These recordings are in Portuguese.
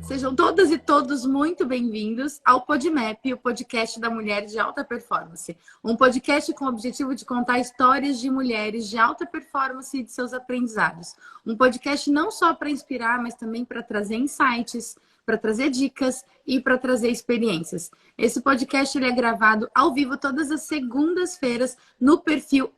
Sejam todas e todos muito bem-vindos ao PodMap, o podcast da mulher de alta performance. Um podcast com o objetivo de contar histórias de mulheres de alta performance e de seus aprendizados. Um podcast não só para inspirar, mas também para trazer insights, para trazer dicas e para trazer experiências. Esse podcast ele é gravado ao vivo todas as segundas-feiras no perfil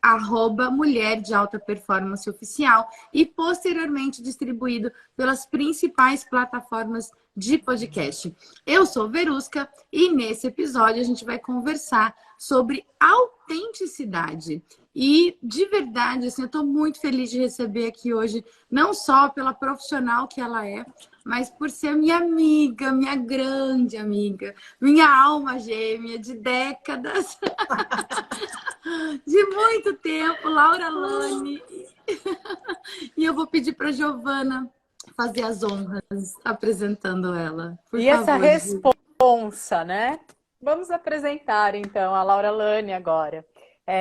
@mulher de alta performance oficial e posteriormente distribuído pelas principais plataformas de podcast. Eu sou Verusca e nesse episódio a gente vai conversar sobre autenticidade. E de verdade, assim, eu estou muito feliz de receber aqui hoje, não só pela profissional que ela é, mas por ser minha amiga, minha grande amiga, minha alma gêmea de décadas, de muito tempo, Laura Lani. E eu vou pedir para a Giovana fazer as honras apresentando ela. Por e favor, essa responsa, né? Vamos apresentar então a Laura Lani agora.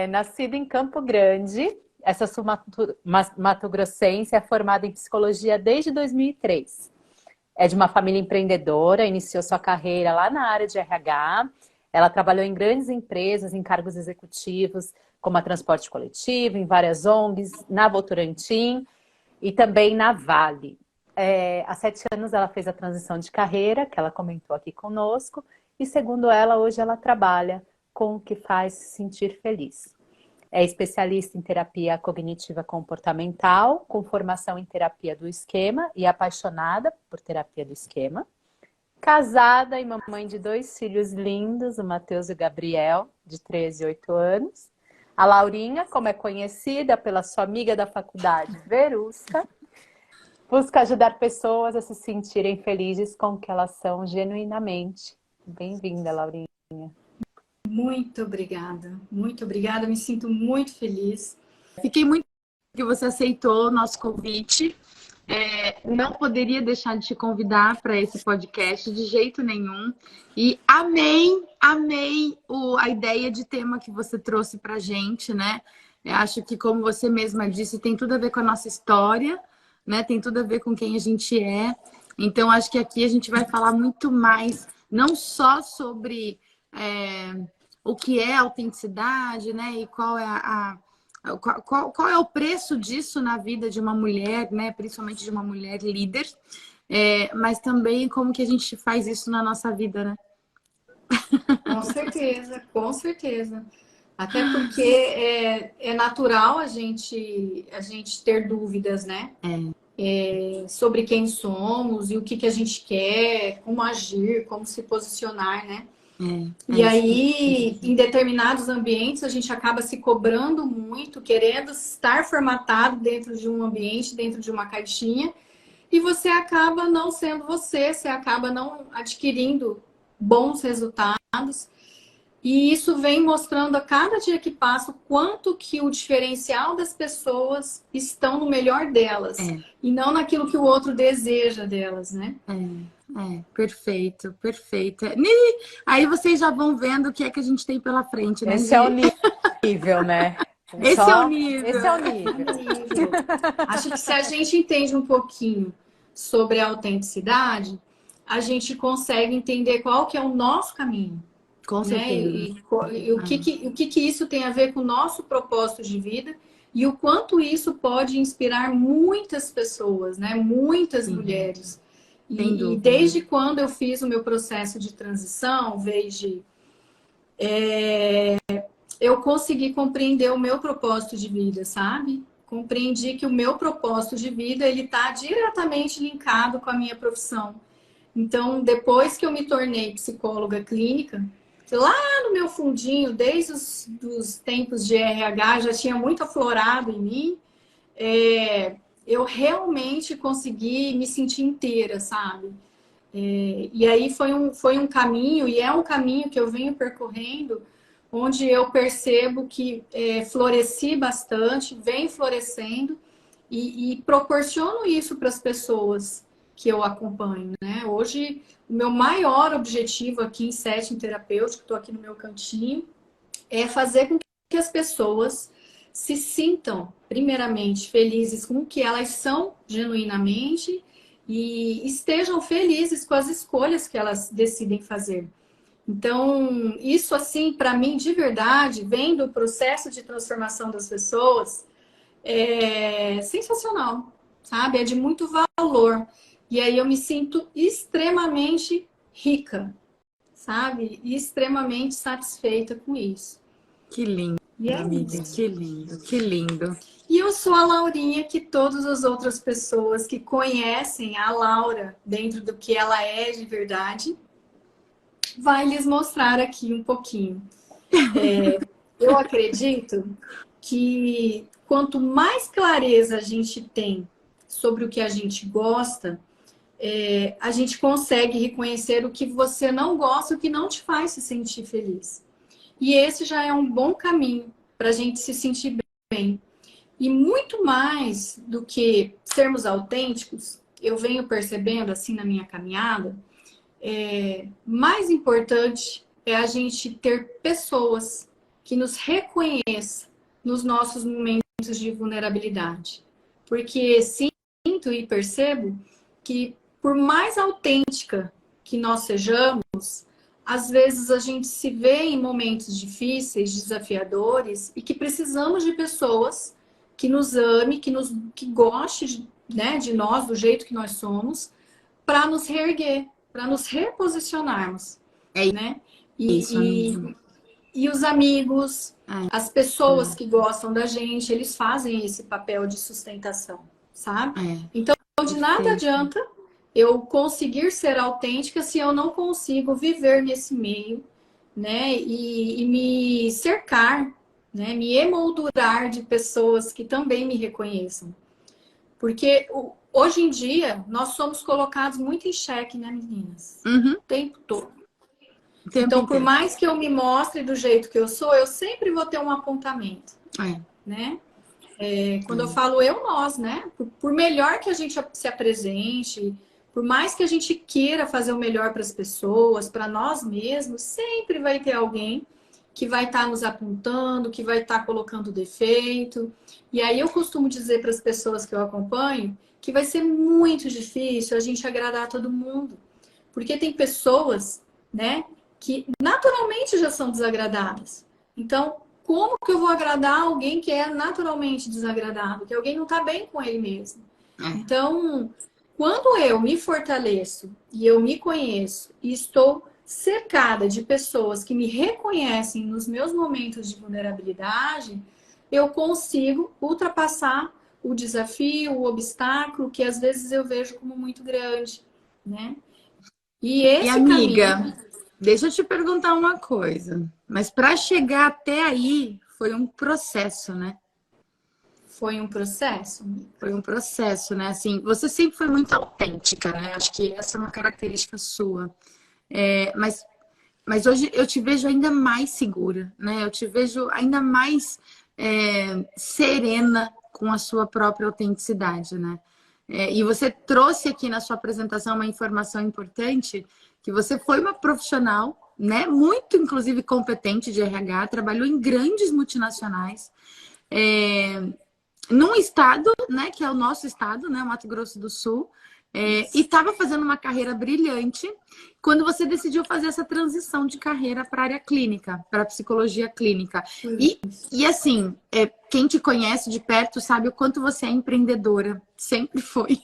Nascida em Campo Grande, essa sul-mato-grossense é formada em psicologia desde 2003. É de uma família empreendedora, iniciou sua carreira lá na área de RH. Ela trabalhou em grandes empresas, em cargos executivos, como a Transporte Coletivo, em várias ONGs, na Votorantim e também na Vale. Há 7 anos ela fez a transição de carreira, que ela comentou aqui conosco, e segundo ela, hoje ela trabalha com o que faz se sentir feliz. É especialista em terapia cognitiva comportamental, com formação em terapia do esquema e apaixonada por terapia do esquema. Casada e mamãe de 2 filhos lindos, o Matheus e o Gabriel, de 13 e 8 anos. A Laurinha, como é conhecida pela sua amiga da faculdade, Verusca, busca ajudar pessoas a se sentirem felizes com o que elas são genuinamente. Bem-vinda, Laurinha. Muito obrigada, me sinto muito feliz. Fiquei muito feliz que você aceitou o nosso convite. Não poderia deixar de te convidar para esse podcast de jeito nenhum. E amei a ideia de tema que você trouxe para a gente, né? Eu acho que, como você mesma disse, tem tudo a ver com a nossa história, né? Tem tudo a ver com quem a gente é. Então, acho que aqui a gente vai falar muito mais, não só sobre o que é autenticidade, né? E qual é o preço disso na vida de uma mulher, né? Principalmente de uma mulher líder, mas também como que a gente faz isso na nossa vida, né? Com certeza. Até porque é natural a gente ter dúvidas, né? Sobre quem somos e o que a gente quer, como agir, como se posicionar, né? E aí, em determinados ambientes, a gente acaba se cobrando muito, querendo estar formatado dentro de um ambiente, dentro de uma caixinha, e você acaba não sendo você acaba não adquirindo bons resultados. E isso vem mostrando a cada dia que passa o quanto que o diferencial das pessoas estão no melhor delas, e não naquilo que o outro deseja delas, né? Perfeito. Aí vocês já vão vendo o que é que a gente tem pela frente, né? Esse é o nível, né? Esse é o nível. Esse é o nível. Acho que se a gente entende um pouquinho sobre a autenticidade, a gente consegue entender qual que é o nosso caminho. Com certeza. E o que isso tem a ver com o nosso propósito de vida e o quanto isso pode inspirar muitas pessoas, né? Muitas mulheres. E desde quando eu fiz o meu processo de transição, eu consegui compreender o meu propósito de vida, sabe? Compreendi que o meu propósito de vida ele está diretamente linkado com a minha profissão. Então, depois que eu me tornei psicóloga clínica, lá no meu fundinho, desde os tempos de RH, já tinha muito aflorado em mim, eu realmente consegui me sentir inteira, sabe? E aí foi um caminho, e é um caminho que eu venho percorrendo, onde eu percebo que floresci bastante, venho florescendo, e proporciono isso para as pessoas que eu acompanho, né? Hoje, o meu maior objetivo aqui em Setting Terapêutico, estou aqui no meu cantinho, é fazer com que as pessoas se sintam, primeiramente, felizes com o que elas são genuinamente e estejam felizes com as escolhas que elas decidem fazer. Então, isso assim, para mim, de verdade, vem do processo de transformação das pessoas, é sensacional, sabe? É de muito valor. E aí eu me sinto extremamente rica, sabe? E extremamente satisfeita com isso. Que lindo, E é amiga. isso. Que lindo, que lindo. E eu sou a Laurinha que todas as outras pessoas que conhecem a Laura dentro do que ela é de verdade, vai lhes mostrar aqui um pouquinho. Eu acredito que quanto mais clareza a gente tem sobre o que a gente gosta, a gente consegue reconhecer o que você não gosta, o que não te faz se sentir feliz. E esse já é um bom caminho para a gente se sentir bem. E muito mais do que sermos autênticos, eu venho percebendo assim na minha caminhada, mais importante é a gente ter pessoas que nos reconheçam nos nossos momentos de vulnerabilidade. Porque sinto e percebo que por mais autêntica que nós sejamos, às vezes a gente se vê em momentos difíceis, desafiadores, e que precisamos de pessoas que nos ame, que goste, né, de nós, do jeito que nós somos, para nos reerguer, para nos reposicionarmos, É né? isso, amiga. E os amigos, É. as pessoas que gostam da gente, eles fazem esse papel de sustentação, sabe? É, Então, de nada perfeito. adianta eu conseguir ser autêntica se eu não consigo viver nesse meio, né? E me cercar, né? Me emoldurar de pessoas que também me reconheçam. Porque hoje em dia nós somos colocados muito em xeque, né, meninas? Uhum, O tempo todo. o tempo Então, por inteiro. mais que eu me mostre do jeito que eu sou, eu sempre vou ter um apontamento, É, né? Quando eu falo eu, nós, né? Por melhor que a gente se apresente, por mais que a gente queira fazer o melhor para as pessoas, para nós mesmos, sempre vai ter alguém que vai estar nos apontando, que vai estar colocando defeito. E aí eu costumo dizer para as pessoas que eu acompanho que vai ser muito difícil a gente agradar todo mundo. Porque tem pessoas, né, que naturalmente já são desagradáveis. Então, como que eu vou agradar alguém que é naturalmente desagradável, que alguém não está bem com ele mesmo? é. Então, quando eu me fortaleço e eu me conheço e estou cercada de pessoas que me reconhecem nos meus momentos de vulnerabilidade, eu consigo ultrapassar o desafio, o obstáculo que às vezes eu vejo como muito grande, né? E E esse caminho amiga, deixa eu te perguntar uma coisa. Mas para chegar até aí foi um processo, né? foi um processo. Foi um processo, né? Assim, você sempre foi muito autêntica, né? Acho que essa é uma característica sua. É, mas hoje eu te vejo ainda mais segura, né? Eu te vejo ainda mais serena com a sua própria autenticidade, né? E você trouxe aqui na sua apresentação uma informação importante, que você foi uma profissional, né? Muito, inclusive, competente de RH, trabalhou em grandes multinacionais. É, num estado, né, que é o nosso estado, né, Mato Grosso do Sul, e estava fazendo uma carreira brilhante quando você decidiu fazer essa transição de carreira para a área clínica, para a psicologia clínica. E assim, quem te conhece de perto sabe o quanto você é empreendedora. Sempre foi.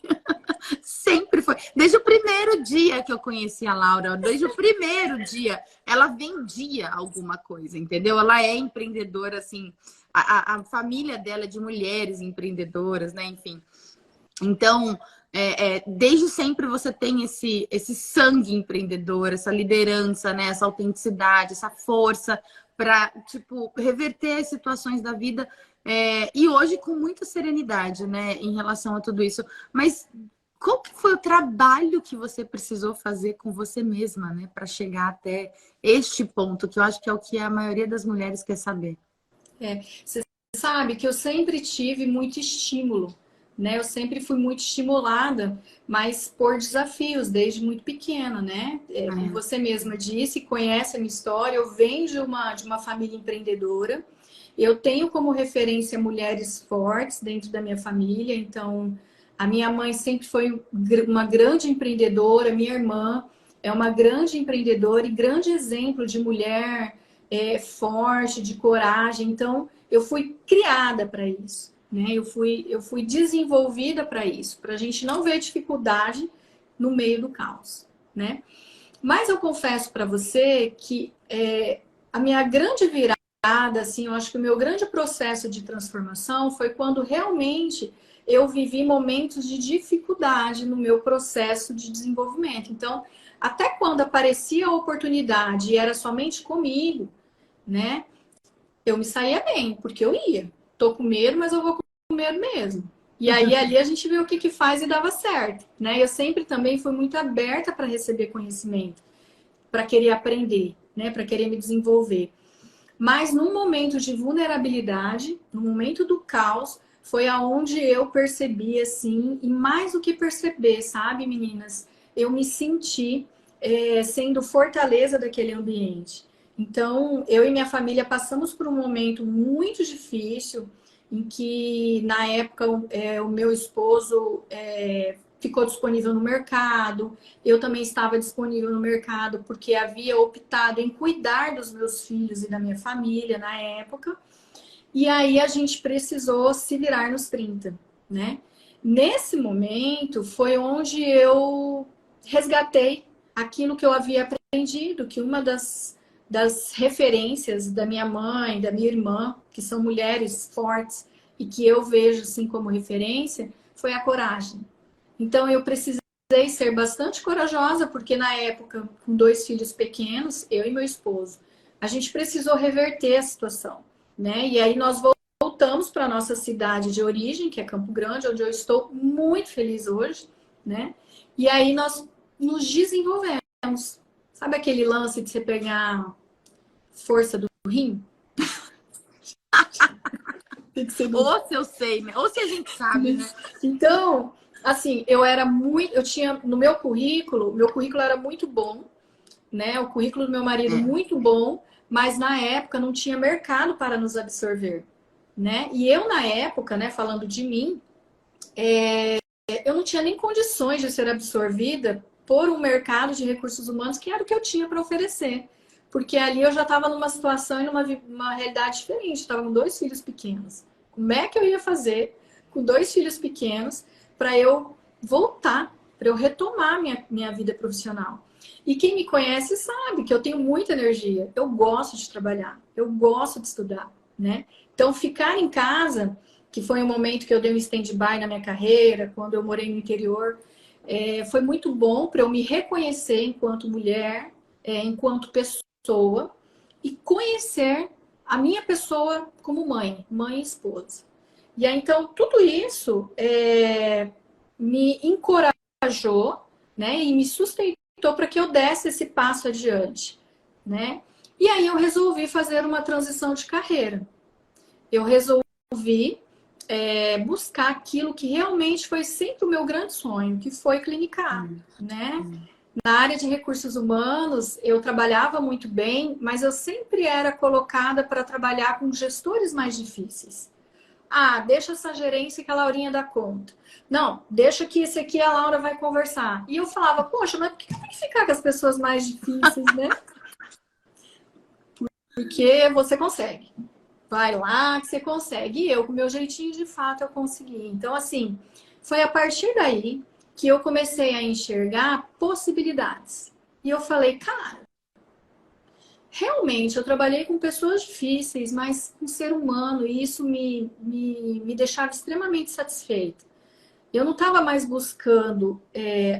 Sempre foi. Desde o primeiro dia que eu conheci a Laura, desde o primeiro dia, ela vendia alguma coisa, entendeu? Ela é empreendedora, assim. A família dela é de mulheres empreendedoras, né? Enfim. Então, desde sempre você tem esse sangue empreendedor, essa liderança, né? Essa autenticidade, essa força para, tipo, reverter as situações da vida. E hoje com muita serenidade, né? Em relação a tudo isso. Mas qual que foi o trabalho que você precisou fazer com você mesma, né? Para chegar até este ponto, que eu acho que é o que a maioria das mulheres quer saber. Você sabe que eu sempre tive muito estímulo, né? Eu sempre fui muito estimulada, mas por desafios desde muito pequena, né? Como você mesma disse, conhece a minha história, eu venho de uma família empreendedora. Eu tenho como referência mulheres fortes dentro da minha família, então A minha mãe sempre foi uma grande empreendedora, minha irmã é uma grande empreendedora e grande exemplo de mulher forte, de coragem. Então, eu fui criada para isso, né? Eu fui desenvolvida para isso, para a gente não ver dificuldade no meio do caos, né? Mas eu confesso para você que a minha grande virada, assim, eu acho que o meu grande processo de transformação foi quando realmente eu vivi momentos de dificuldade no meu processo de desenvolvimento. Então, até quando aparecia a oportunidade e era somente comigo, né? Eu me saía bem, porque eu ia. Tô com medo, mas eu vou com medo mesmo. E aí ali a gente viu o que faz e dava certo, né? Eu sempre também fui muito aberta para receber conhecimento, para querer aprender, né? Para querer me desenvolver. Mas num momento de vulnerabilidade, no momento do caos, foi aonde eu percebi assim, e mais do que perceber, sabe, meninas? Eu me senti sendo fortaleza daquele ambiente. Então, eu e minha família passamos por um momento muito difícil, em que, na época, o meu esposo ficou disponível no mercado, eu também estava disponível no mercado, porque havia optado em cuidar dos meus filhos e da minha família na época, e aí a gente precisou se virar nos 30, né? Nesse momento foi onde eu resgatei aquilo que eu havia aprendido, que uma das referências da minha mãe, da minha irmã, que são mulheres fortes e que eu vejo assim como referência, foi a coragem. Então eu precisei ser bastante corajosa, porque na época, com 2 filhos pequenos, eu e meu esposo, a gente precisou reverter a situação, né? E aí nós voltamos para a nossa cidade de origem, que é Campo Grande, onde eu estou muito feliz hoje, né? E aí nós nos desenvolvemos. Sabe aquele lance de você pegar força do rim? Tem que ser do... Ou se eu sei, né? Ou se a gente sabe, né? Então, assim, eu tinha no meu currículo era muito bom, né? O currículo do meu marido muito bom, mas na época não tinha mercado para nos absorver, né? E eu na época, né, falando de mim, eu não tinha nem condições de ser absorvida por um mercado de recursos humanos que era o que eu tinha para oferecer. Porque ali eu já estava numa situação e numa realidade diferente. Estava com 2 filhos pequenos. Como é que eu ia fazer com 2 filhos pequenos para eu voltar, para eu retomar minha vida profissional? E quem me conhece sabe que eu tenho muita energia. Eu gosto de trabalhar, eu gosto de estudar, né? Então, ficar em casa, que foi um momento que eu dei um stand-by na minha carreira, quando eu morei no interior, foi muito bom para eu me reconhecer enquanto mulher, enquanto pessoa, e conhecer a minha pessoa como mãe e esposa. E aí, então, tudo isso me encorajou, né, e me sustentou para que eu desse esse passo adiante, né? E aí eu resolvi fazer uma transição de carreira. Eu resolvi buscar aquilo que realmente foi sempre o meu grande sonho, que foi clinicar, né? Na área de recursos humanos, eu trabalhava muito bem, mas eu sempre era colocada para trabalhar com gestores mais difíceis. Ah, deixa essa gerência que a Laurinha dá conta. Não, deixa que esse aqui a Laura vai conversar. E eu falava, poxa, mas por que eu tenho que ficar com as pessoas mais difíceis, né? Porque você consegue. Vai lá que você consegue. E eu, com o meu jeitinho, de fato, eu consegui. Então, assim, foi a partir daí que eu comecei a enxergar possibilidades. E eu falei, cara, realmente eu trabalhei com pessoas difíceis, mas um ser humano, e isso me deixava extremamente satisfeita. Eu não estava mais buscando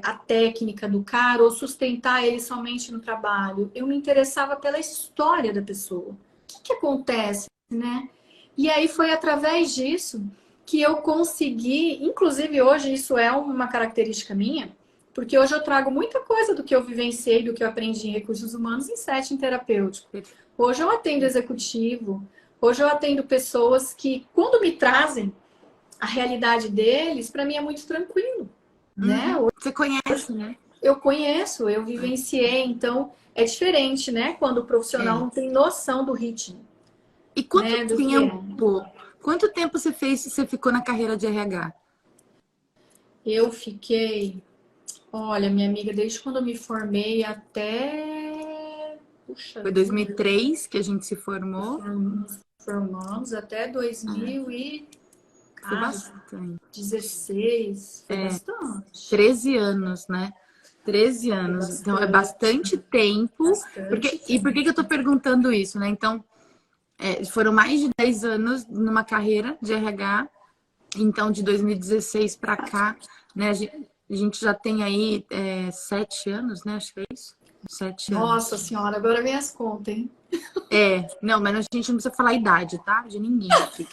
a técnica do cara ou sustentar ele somente no trabalho. Eu me interessava pela história da pessoa. O que acontece, né? E aí foi através disso que eu consegui, inclusive hoje isso é uma característica minha, porque hoje eu trago muita coisa do que eu vivenciei, do que eu aprendi em recursos humanos em setting terapêutico. Hoje eu atendo executivo, hoje eu atendo pessoas que, quando me trazem a realidade deles, para mim é muito tranquilo, né? Você conhece, né? Eu conheço, eu vivenciei, então é diferente, né? Quando o profissional não tem noção do ritmo. E quanto né? tempo? Quanto tempo você ficou na carreira de RH? Eu fiquei, olha, minha amiga, desde quando eu me formei até... Puxa Foi vida, 2003 que a gente se formou. nos formamos até 2000 e... Foi Cara, bastante. 16, foi bastante. 13 anos, né? 13 Foi anos. Então, é bastante, bastante tempo. bastante E por que que eu tô perguntando isso, né? Então, foram mais de 10 anos numa carreira de RH. Então, de 2016 para cá, né? A gente já tem aí 7 anos, né? Acho que é isso. 7 anos. Nossa senhora, agora vem as contas, hein? Não, mas a gente não precisa falar a idade, tá? De ninguém aqui.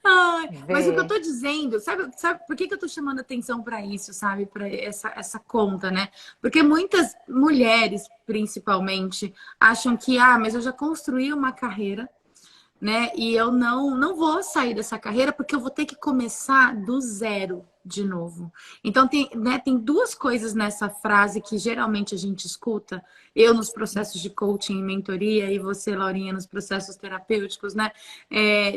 Ai, mas o que eu tô dizendo, sabe por que que eu tô chamando atenção para isso, sabe? Para essa conta, né? Porque muitas mulheres, principalmente, acham que, mas eu já construí uma carreira, né? E eu não vou sair dessa carreira porque eu vou ter que começar do zero de novo. Então tem duas coisas nessa frase que geralmente a gente escuta, eu nos processos de coaching e mentoria e você, Laurinha, nos processos terapêuticos, né?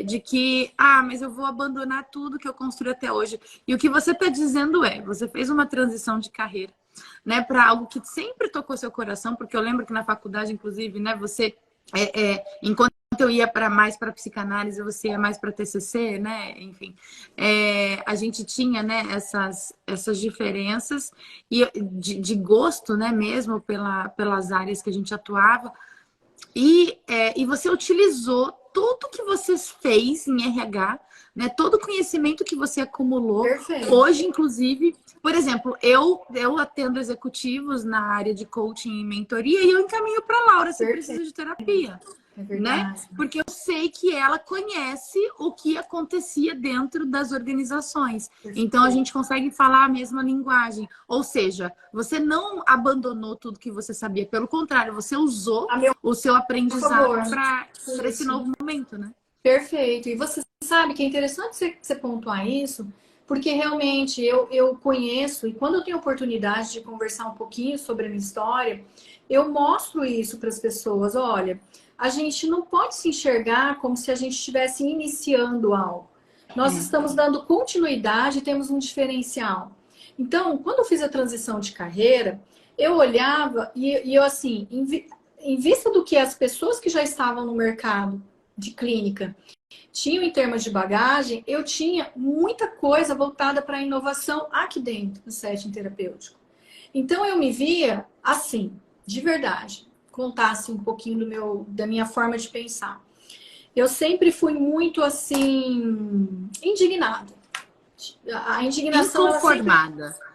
De que, mas eu vou abandonar tudo que eu construí até hoje. E o que você está dizendo você fez uma transição de carreira, né, para algo que sempre tocou seu coração, porque eu lembro que na faculdade, inclusive, né, você enquanto eu ia mais para psicanálise, você ia mais para TCC, né? Enfim, a gente tinha, né, essas diferenças e de gosto, né, mesmo pelas áreas que a gente atuava. E você utilizou tudo que você fez em RH, né? Todo o conhecimento que você acumulou. Perfeito. Hoje, inclusive, por exemplo, eu atendo executivos na área de coaching e mentoria e eu encaminho para a Laura se precisa de terapia. Né? Porque eu sei que ela conhece o que acontecia dentro das organizações. Então a gente consegue falar a mesma linguagem. Ou seja, você não abandonou tudo que você sabia, pelo contrário, você usou o seu aprendizado para esse novo momento, né? Perfeito. E você sabe que é interessante você pontuar isso, porque realmente eu conheço, e quando eu tenho oportunidade de conversar um pouquinho sobre a minha história, eu mostro isso para as pessoas. Olha, a gente não pode se enxergar como se a gente estivesse iniciando algo. Nós estamos dando continuidade e temos um diferencial. Então, quando eu fiz a transição de carreira, eu olhava e eu assim, em vista do que as pessoas que já estavam no mercado de clínica tinham em termos de bagagem, eu tinha muita coisa voltada para a inovação aqui dentro do setting terapêutico. Então eu me via assim, de verdade, contasse um pouquinho da minha forma de pensar. Eu sempre fui muito assim, indignada. A indignação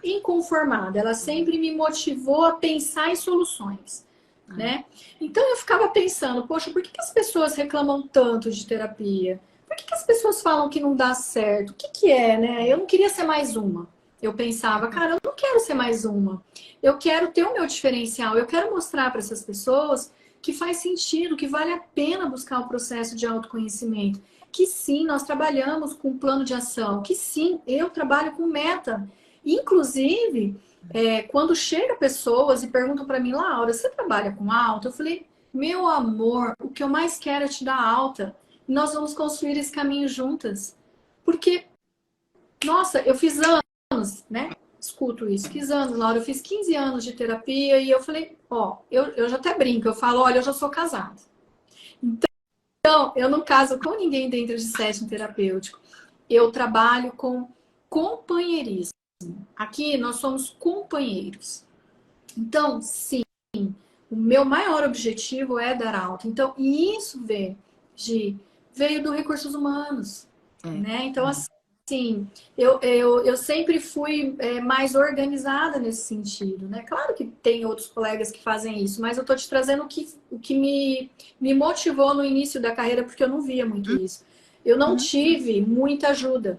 inconformada. Ela sempre me motivou a pensar em soluções. Né? Então eu ficava pensando, poxa, por que as pessoas reclamam tanto de terapia? Por que as pessoas falam que não dá certo? O que é, né? Eu não queria ser mais uma. Eu pensava, cara, eu não quero ser mais uma. Eu quero ter o meu diferencial. Eu quero mostrar para essas pessoas que faz sentido, que vale a pena buscar o processo de autoconhecimento. Que sim, nós trabalhamos com plano de ação. Que sim, eu trabalho com meta. Inclusive, quando chega pessoas e perguntam para mim, Laura, você trabalha com alta? Eu falei, meu amor, o que eu mais quero é te dar alta. E nós vamos construir esse caminho juntas. Porque, nossa, eu fiz anos, né? Escuto isso, fiz anos, Laura, eu fiz 15 anos de terapia e eu falei, eu já até brinco, eu falo, olha, eu já sou casada. Então, eu não caso com ninguém dentro de setting terapêutico. Eu trabalho com companheirismo. Aqui nós somos companheiros. Então, sim, o meu maior objetivo é dar alta. Então, e isso veio do recursos humanos. Né? Então, assim, eu sempre fui mais organizada nesse sentido. Né? Claro que tem outros colegas que fazem isso, mas eu estou te trazendo o que me motivou no início da carreira, porque eu não via muito isso. Eu não tive muita ajuda.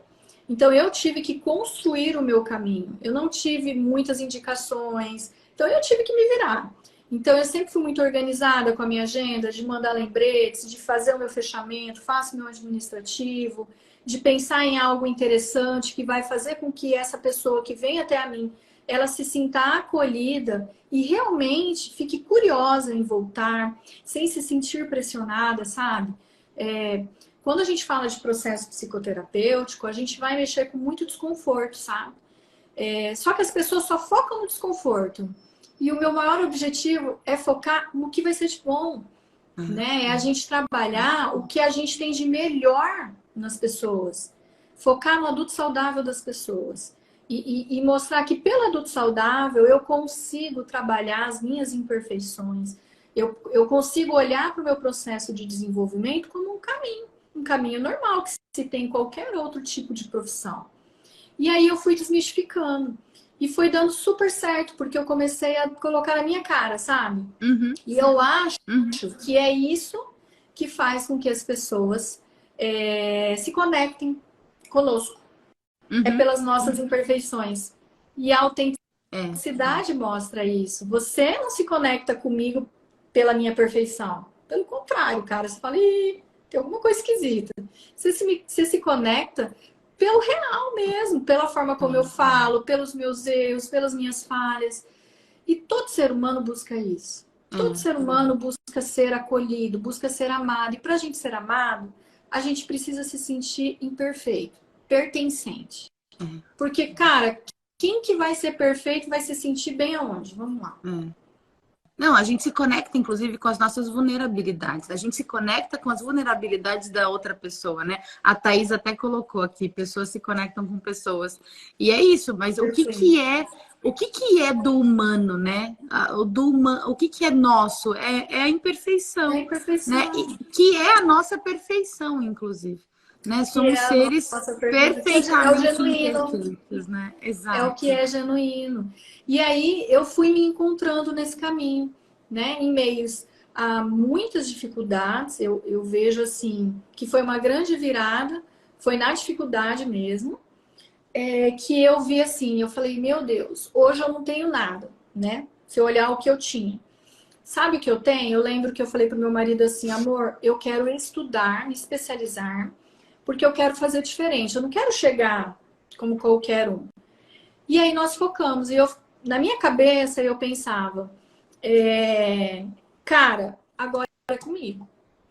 Então, eu tive que construir o meu caminho. Eu não tive muitas indicações. Então, eu tive que me virar. Então, eu sempre fui muito organizada com a minha agenda, de mandar lembretes, de fazer o meu fechamento, faço meu administrativo, de pensar em algo interessante que vai fazer com que essa pessoa que vem até a mim, ela se sinta acolhida e realmente fique curiosa em voltar, sem se sentir pressionada, sabe? quando a gente fala de processo psicoterapêutico, a gente vai mexer com muito desconforto, sabe? Só que as pessoas só focam no desconforto. E o meu maior objetivo é focar no que vai ser de bom, né? É a gente trabalhar o que a gente tem de melhor nas pessoas. Focar no adulto saudável das pessoas. E mostrar que pelo adulto saudável eu consigo trabalhar as minhas imperfeições. Eu consigo olhar para o meu processo de desenvolvimento como um caminho normal que se tem em qualquer outro tipo de profissão. E aí eu fui desmistificando. E foi dando super certo, porque eu comecei a colocar na minha cara, sabe? Uhum. E eu acho Uhum. que é isso que faz com que as pessoas se conectem conosco. É Uhum. pelas nossas imperfeições. E a autenticidade mostra isso. Você não se conecta comigo pela minha perfeição. Pelo contrário, cara, você fala, ih, tem alguma coisa esquisita. Você se conecta pelo real mesmo, pela forma como eu falo, pelos meus erros, pelas minhas falhas. E todo ser humano busca isso. Todo ser humano busca ser acolhido, busca ser amado. E para a gente ser amado, a gente precisa se sentir imperfeito, pertencente. Porque, cara, quem que vai ser perfeito vai se sentir bem aonde? Vamos lá. Não, a gente se conecta, inclusive, com as nossas vulnerabilidades. A gente se conecta com as vulnerabilidades da outra pessoa, né? A Thaís até colocou aqui, pessoas se conectam com pessoas. E é isso, mas o que é do humano, né? O que é nosso? É a É a imperfeição, né? imperfeição. E, que é a nossa perfeição, inclusive. Né? Que é Somos a seres nossa perfeição. É o perfeitamente genuíno. imperfeitos, né? É o que Exato. é genuíno. E aí eu fui me encontrando nesse caminho, né? Em meios a muitas dificuldades, eu vejo assim que foi uma grande virada, foi na dificuldade mesmo, que eu vi assim, eu falei, meu Deus, hoje eu não tenho nada, né? Se eu olhar o que eu tinha. Sabe o que eu tenho? Eu lembro que eu falei pro meu marido assim, amor, eu quero estudar, me especializar, porque eu quero fazer diferente. Eu não quero chegar como qualquer um. E aí nós focamos. E na minha cabeça eu pensava, cara, agora é comigo.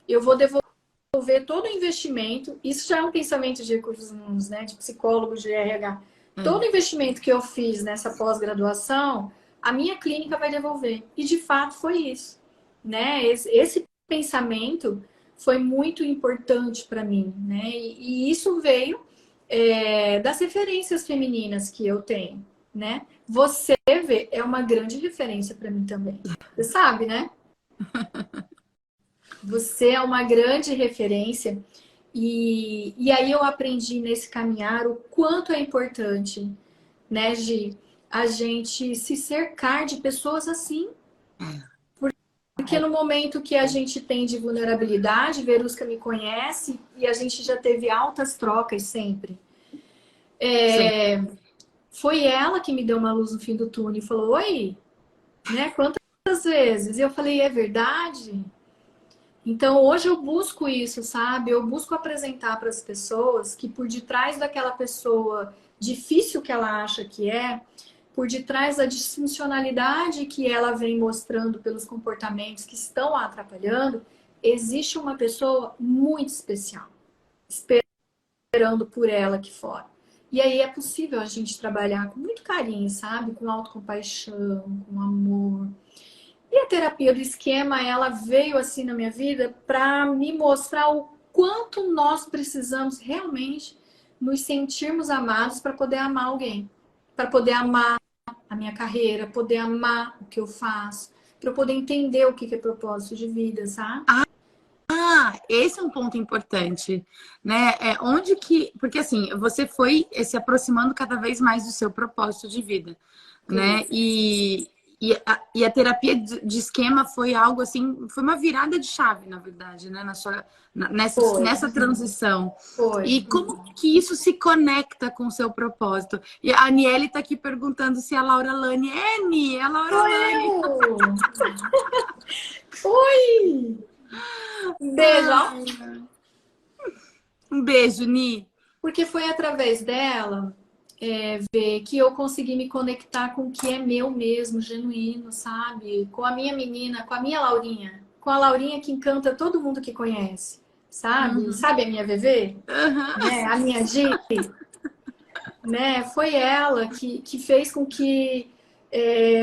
Eu vou devolver todo o investimento. Isso já é um pensamento de recursos humanos, né? De psicólogo, de RH. Todo o investimento que eu fiz nessa pós-graduação, a minha clínica vai devolver. E de fato foi isso, né? Esse pensamento foi muito importante para mim, né? E isso veio das referências femininas que eu tenho, né? Você vê, é uma grande referência para mim também. Você sabe, né? Você é uma grande referência. E aí eu aprendi nesse caminhar o quanto é importante, né, Gi, a gente se cercar de pessoas assim. Porque no momento que a gente tem de vulnerabilidade, Verusca me conhece e a gente já teve altas trocas sempre. Sim. Foi ela que me deu uma luz no fim do túnel e falou, oi, né? Quantas vezes? E eu falei, é verdade? Então hoje eu busco isso, sabe? Eu busco apresentar para as pessoas que por detrás daquela pessoa difícil que ela acha que é, por detrás da disfuncionalidade que ela vem mostrando pelos comportamentos que estão a atrapalhando, existe uma pessoa muito especial, esperando por ela aqui fora. E aí é possível a gente trabalhar com muito carinho, sabe? Com autocompaixão, com amor. E a terapia do esquema, ela veio assim na minha vida para me mostrar o quanto nós precisamos realmente nos sentirmos amados para poder amar alguém. Para poder amar a minha carreira, poder amar o que eu faço, para eu poder entender o que é propósito de vida, sabe? Esse é um ponto importante, né? Onde que, porque assim, você foi se aproximando cada vez mais do seu propósito de vida, né? E a terapia de esquema foi algo assim, foi uma virada de chave, na verdade, né? Nessa transição. Foi. E como que isso se conecta com o seu propósito? E a Aniele está aqui perguntando se a Laura Lani é Ni, é a Laura Sou Lani. eu! Oi! Um beijo, ó. Um beijo, Ni. Porque foi através dela ver que eu consegui me conectar com o que é meu mesmo, genuíno, sabe? Com a minha menina, com a minha Laurinha. Com a Laurinha que encanta todo mundo que conhece. sabe? Uhum. Sabe a minha VV? Uhum. Né? A minha Gi, né? Foi ela que fez com que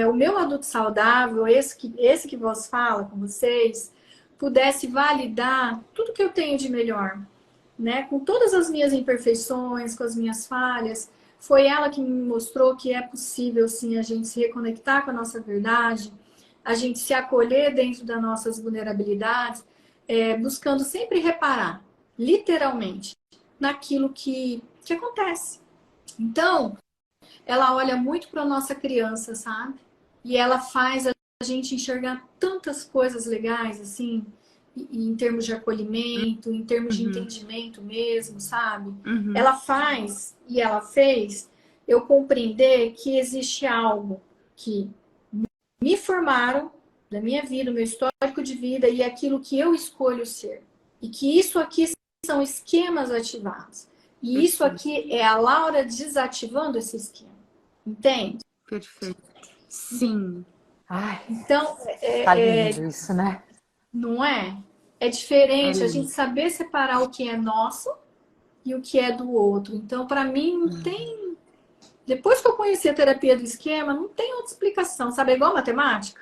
o meu adulto saudável, esse que vos fala com vocês, pudesse validar tudo que eu tenho de melhor, né? Com todas as minhas imperfeições, com as minhas falhas. Foi ela que me mostrou que é possível, sim, a gente se reconectar com a nossa verdade, a gente se acolher dentro das nossas vulnerabilidades, buscando sempre reparar, literalmente, naquilo que acontece. Então, ela olha muito para a nossa criança, sabe? E ela faz a gente enxergar tantas coisas legais, assim, em termos de acolhimento, em termos de Uhum. entendimento mesmo, sabe? Uhum. Ela faz e ela fez eu compreender que existe algo que me formaram da minha vida, o meu histórico de vida e aquilo que eu escolho ser. E que isso aqui são esquemas ativados. E isso Perfeito. aqui é a Laura desativando esse esquema. Entende? Perfeito. Sim. Ai, Então, tá lindo isso, né? não é? É É diferente a gente lindo. saber separar o que é nosso e o que é do outro. Então, para mim, não Uhum. tem. Depois que eu conheci a terapia do esquema, não tem outra explicação. Sabe, é igual matemática?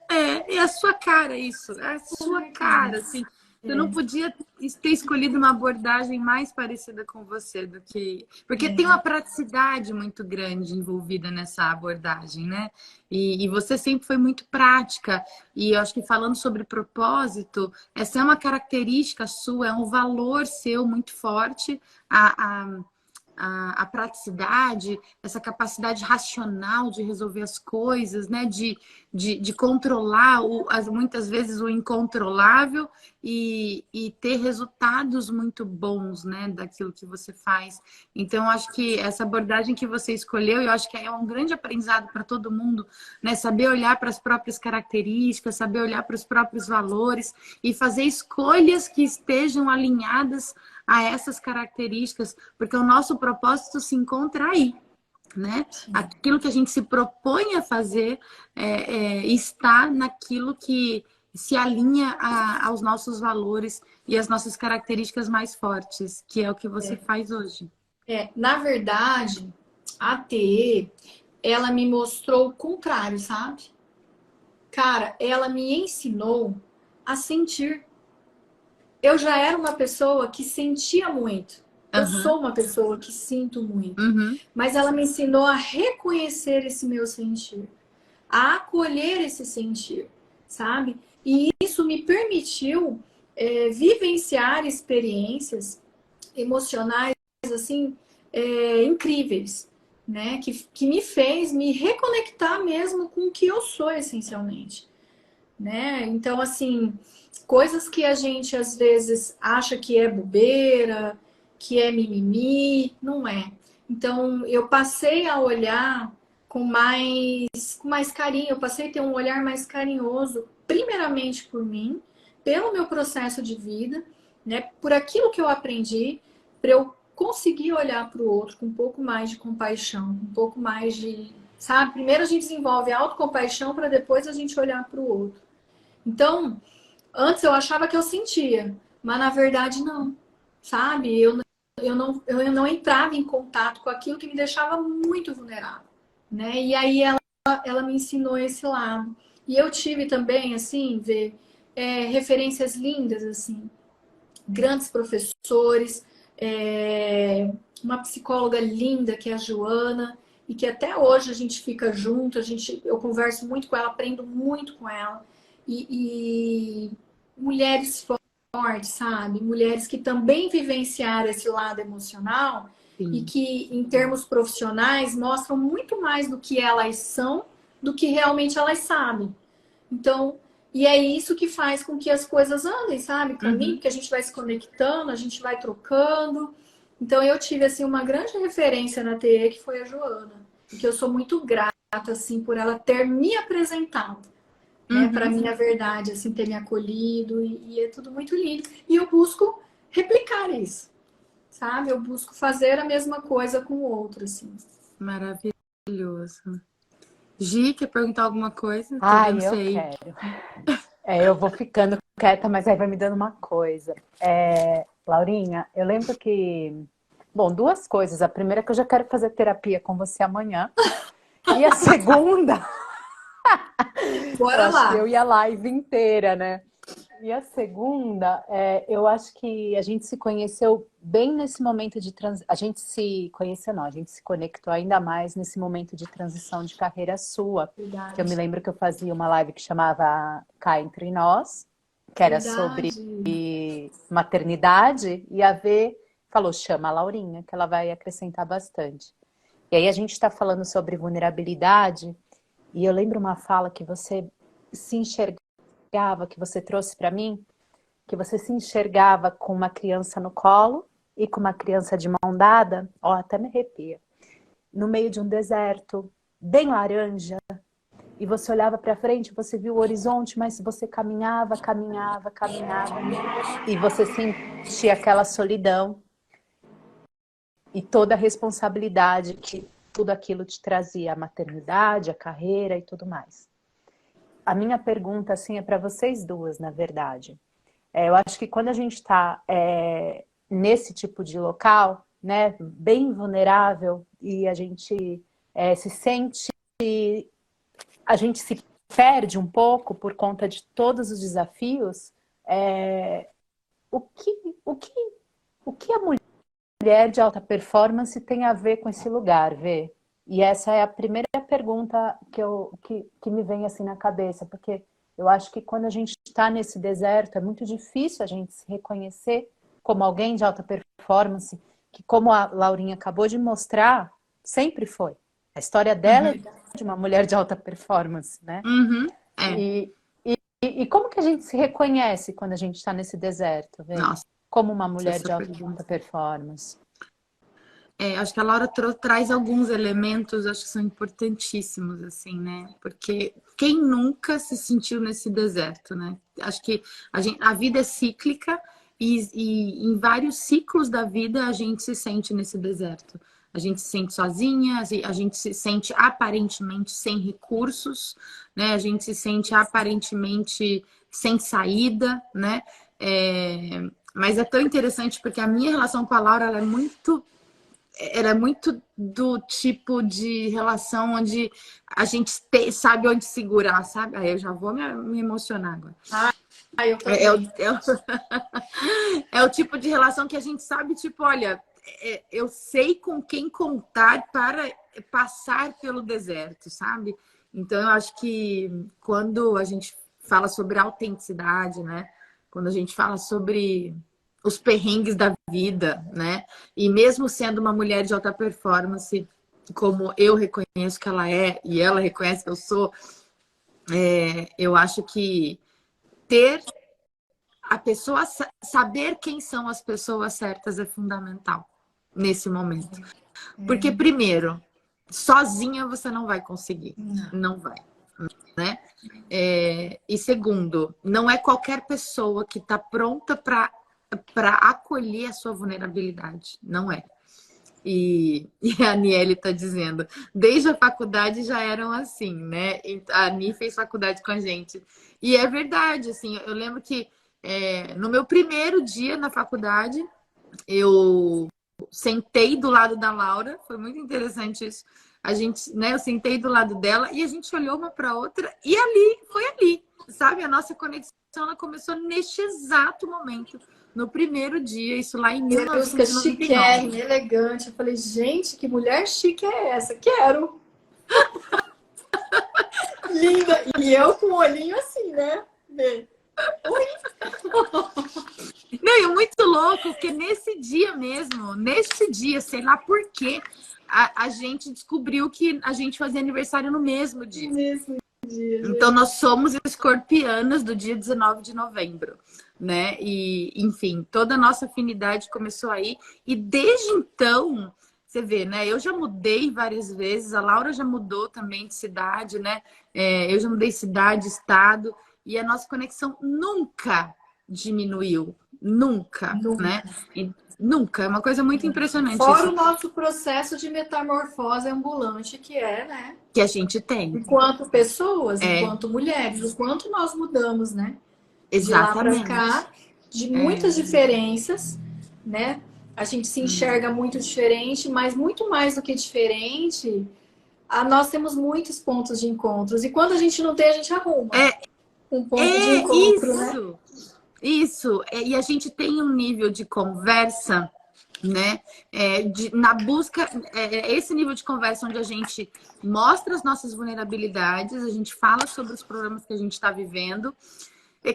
É a sua cara isso, é a sua cara, assim. Você não podia ter escolhido uma abordagem mais parecida com você do que... Porque tem uma praticidade muito grande envolvida nessa abordagem, né? E você sempre foi muito prática. E eu acho que falando sobre propósito, essa é uma característica sua, é um valor seu muito forte. A praticidade, essa capacidade racional de resolver as coisas, né? De controlar muitas vezes o incontrolável e ter resultados muito bons, né? Daquilo que você faz. Então, acho que essa abordagem que você escolheu, eu acho que é um grande aprendizado para todo mundo, né? Saber olhar para as próprias características, saber olhar para os próprios valores e fazer escolhas que estejam alinhadas a essas características, porque o nosso propósito se encontra aí, né? Aquilo que a gente se propõe a fazer está naquilo que se alinha aos nossos valores e às nossas características mais fortes, que é o que você faz hoje. Na verdade, a TE, ela me mostrou o contrário, sabe? Cara, ela me ensinou a sentir. Eu já era uma pessoa que sentia muito. Eu Uhum, sou uma pessoa que sinto muito. uhum, Mas ela me ensinou a reconhecer esse meu sentir, a acolher esse sentir, sabe? E isso me permitiu vivenciar experiências emocionais assim incríveis, né? Que me fez me reconectar mesmo com o que eu sou essencialmente, né? Então, assim, coisas que a gente às vezes acha que é bobeira, que é mimimi, não é. Então, eu passei a olhar com mais carinho, eu passei a ter um olhar mais carinhoso, primeiramente por mim, pelo meu processo de vida, né? Por aquilo que eu aprendi, para eu conseguir olhar para o outro com um pouco mais de compaixão, um pouco mais de, sabe? Primeiro a gente desenvolve a autocompaixão para depois a gente olhar para o outro. Então, antes eu achava que eu sentia, mas na verdade não, sabe? Eu não entrava em contato com aquilo que me deixava muito vulnerável, né? E aí ela me ensinou esse lado. E eu tive também, assim, referências lindas, assim, grandes professores, uma psicóloga linda que é a Joana, e que até hoje a gente fica junto, eu converso muito com ela, aprendo muito com ela. E mulheres fortes, sabe? Mulheres que também vivenciaram esse lado emocional e sim. que, em termos profissionais, mostram muito mais do que elas são do que realmente elas sabem. Então, e é isso que faz com que as coisas andem, sabe? Caminho, Uhum. porque a gente vai se conectando, a gente vai trocando. Então, eu tive, assim, uma grande referência na TE, que foi a Joana. E que eu sou muito grata, assim, por ela ter me apresentado, né? Para Uhum. mim, a verdade, assim, ter me acolhido. E é tudo muito lindo. E eu busco replicar isso, sabe? Eu busco fazer a mesma coisa com o outro, assim. Maravilhoso. Gi, quer perguntar alguma coisa? Tô vendo Ai, você eu aí. quero. Eu vou ficando quieta, mas aí vai me dando uma coisa. Laurinha, eu lembro que... Bom, duas coisas. A primeira é que eu já quero fazer terapia com você amanhã. E a segunda... Bora acho que lá. eu ia a live inteira, né? E a segunda, eu acho que a gente se conheceu bem nesse momento de transição. A gente se conheceu, não, a gente se conectou ainda mais nesse momento de transição de carreira sua. Verdade. Que eu me lembro que eu fazia uma live que chamava Cá Entre Nós, que era sobre maternidade, e a V falou, chama a Laurinha, que ela vai acrescentar bastante. E aí a gente está falando sobre vulnerabilidade, e eu lembro uma fala que você se enxergava, que você trouxe para mim, que você se enxergava com uma criança no colo e com uma criança de mão dada, ó, até me arrepia, no meio de um deserto, bem laranja, e você olhava para frente, você viu o horizonte, mas você caminhava, e você sentia aquela solidão e toda a responsabilidade que tudo aquilo te trazia, a maternidade, a carreira e tudo mais. A minha pergunta, assim, é para vocês duas, na verdade. Eu acho que quando a gente está nesse tipo de local, né, bem vulnerável, e a gente se sente... A gente se perde um pouco por conta de todos os desafios. O que a mulher de alta performance tem a ver com esse lugar, Vê? E essa é a primeira pergunta que me vem assim na cabeça, porque eu acho que quando a gente está nesse deserto, é muito difícil a gente se reconhecer como alguém de alta performance, que, como a Laurinha acabou de mostrar, sempre foi. A história dela é de uma mulher de alta performance, né? E como que a gente se reconhece quando a gente está nesse deserto, Vê? Nossa, Como uma mulher de alta performance? Acho que a Laura traz alguns elementos, acho que são importantíssimos, assim, né? Porque quem nunca se sentiu nesse deserto, né? Acho que a vida é cíclica e em vários ciclos da vida a gente se sente nesse deserto. A gente se sente sozinha, a gente se sente aparentemente sem recursos, né? A gente se sente aparentemente sem saída, né? Mas é tão interessante porque a minha relação com a Laura ela é muito do tipo de relação onde a gente sabe onde segurar, sabe? Aí eu já vou me emocionar agora. Eu também. É o tipo de relação que a gente sabe, tipo, olha, eu sei com quem contar para passar pelo deserto, sabe? Então, eu acho que quando a gente fala sobre autenticidade, né? Quando a gente fala sobre os perrengues da vida, né? E mesmo sendo uma mulher de alta performance, como eu reconheço que ela é, e ela reconhece que eu sou, eu acho que ter a pessoa, saber quem são as pessoas certas é fundamental nesse momento. Porque, primeiro, sozinha você não vai conseguir. Não vai. Né? E segundo, não é qualquer pessoa que está pronta para acolher a sua vulnerabilidade. Não é. E a Aniele está dizendo, desde a faculdade já eram assim, né? A Ani fez faculdade com a gente. E é verdade, assim, eu lembro que no meu primeiro dia na faculdade, eu sentei do lado da Laura, foi muito interessante isso. Eu sentei do lado dela e a gente olhou uma para outra e foi ali, sabe? A nossa conexão ela começou neste exato momento, no primeiro dia, isso lá em 1999. Chiquérrima, elegante. Eu falei, gente, que mulher chique é essa? Quero! Linda! E eu com o olhinho assim, né? Oi! Não, e muito louco, porque nesse dia mesmo, sei lá por quê, a gente descobriu que a gente fazia aniversário no mesmo dia. Então, nós somos escorpianas do dia 19 de novembro, né? E, enfim, toda a nossa afinidade começou aí. E desde então, você vê, né? Eu já mudei várias vezes, a Laura já mudou também de cidade, né? Eu já mudei cidade, estado, e a nossa conexão nunca diminuiu. Nunca, né? Nunca, é uma coisa muito impressionante. Fora o nosso processo de metamorfose ambulante que né? Que a gente tem. Enquanto pessoas, enquanto mulheres, o quanto nós mudamos, né? de lá para Exatamente. cá, de muitas diferenças, né? A gente se enxerga muito diferente, mas muito mais do que diferente, nós temos muitos pontos de encontros. E quando a gente não tem, a gente arruma um ponto de encontro, né? Isso. E a gente tem um nível de conversa, né? Na busca, esse nível de conversa onde a gente mostra as nossas vulnerabilidades, a gente fala sobre os problemas que a gente está vivendo.